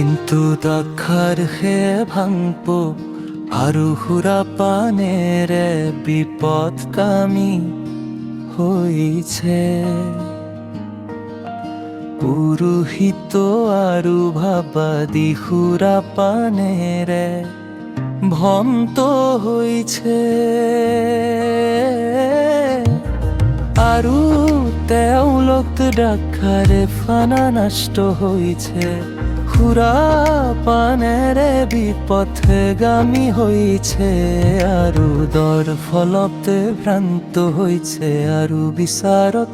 কিন্তু দক্ষার হে ভাঙপ আৰু হুৰা পানেৰে বিপদকামী হৈছে। পুৰোহিত আৰু ভাবাদি সুৰা পানেৰে ভন্ত হৈছে। আৰু তেওঁলোক দক্ষাৰে ফানা নষ্ট হৈছে। সুৰা পানেৰে বিপথগামী হৈছে আৰু দৰ ফলত ভ্ৰান্ত হৈছে আৰু বিচাৰত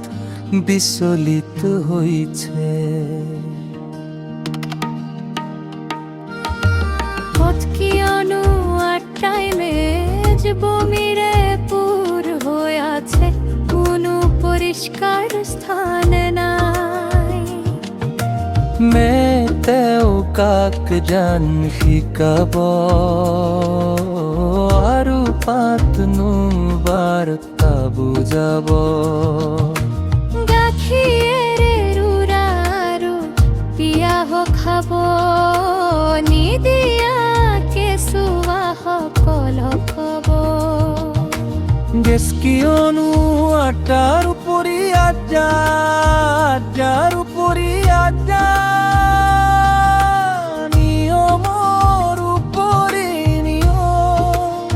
বিচলিত হৈছে। কিয়নো টাইমে বমিৰে পুর হয়ে আছে, কোনো পরিষ্কার স্থান নাই। তেওঁ কাক জান শিকাব আৰু পাতনো বাৰ্তা বুজাব। গাখীৰে ৰুৰা আৰু পিয়াহ খাব নিদিয়া কেঁচুৱা সকল খাব। গেছ কিয়নো আটাৰ উপৰি আজা, আজাৰ উপৰি আজা, নিয়মৰ উপৰি নিয়ম,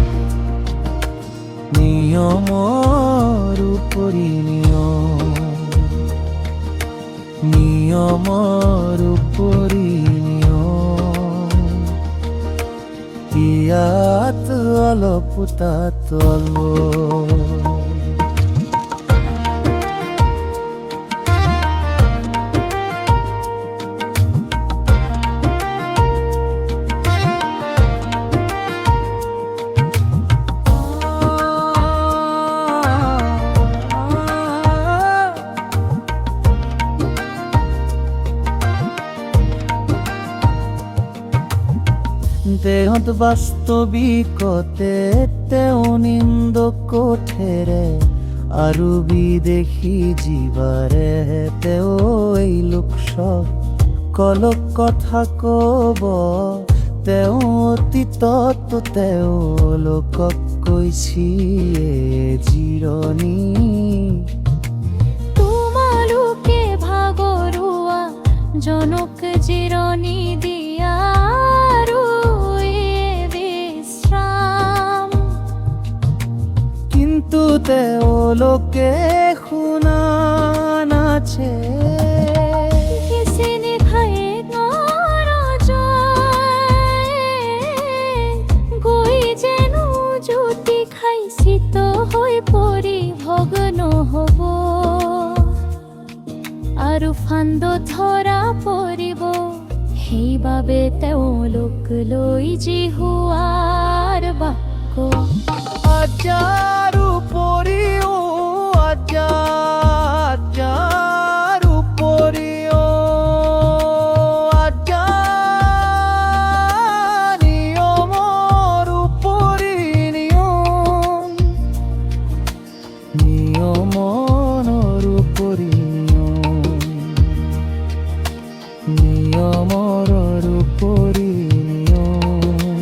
নিয়মৰ উপৰি নিয়ম, নিয়মৰ উপৰি নিয়ম। ইয়াত অলপ তাত অলপ। দেহত বাস্তৱিকতে তেওঁ নিন্দক কোঠেৰে আৰু বিদেশী জীৱাৰে তেওঁ এই লোকসকলক কথা কব। তেওঁ অতীতত তেওঁলোকক কৈছিলে জিৰণি। তোমালোকে ভাগৰুৱা জনক জিৰণি দিয়া আৰু বিশ্ৰাম। কিন্তু তেওঁলোকে শুনা নাছে। শীত হৈ পৰি ভগ্ন হ'ব আৰু ফান্দ ধৰা পৰিব। সেইবাবে তেওঁলোক লৈ জিহুৱাৰ বাক্য। আজাৰ উপৰিও আজা, আজাৰ উপৰিও আজা, নিয়মৰ উপৰি নিয়ম, নিয়মৰ উপৰি নিয়ম, নিয়মৰ উপৰি নিয়ম।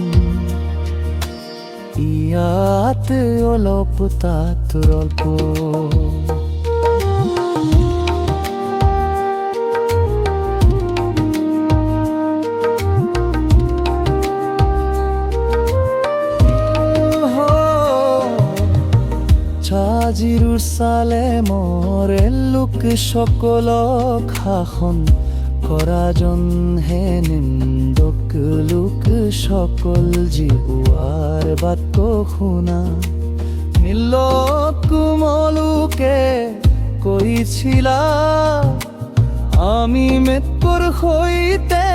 ইয়াত অলপ তাত অলপ। জেৰুজালেমৰ লোক সকলক শাসন কৰাজন হে নিন্দক লোক সকল জিহুৱাৰ বাক্য শুনা। নীল কোমলোকে কৈছিলা আমি মৃত্যুৰ সৈতে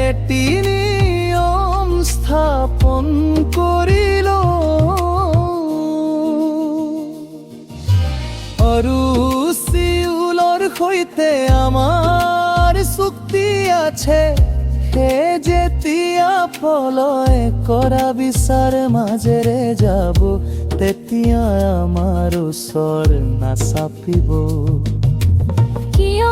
এটি নিয়ম স্থাপন কৰিলো আৰু চিউলৰ সৈতে আমাৰ চুক্তি আছে। সে যেতিয়া পলয় কৰা বিচাৰ মাজেৰে যাব, তেতিয়া আমাৰ ওচৰ নাচাপিব। কিয়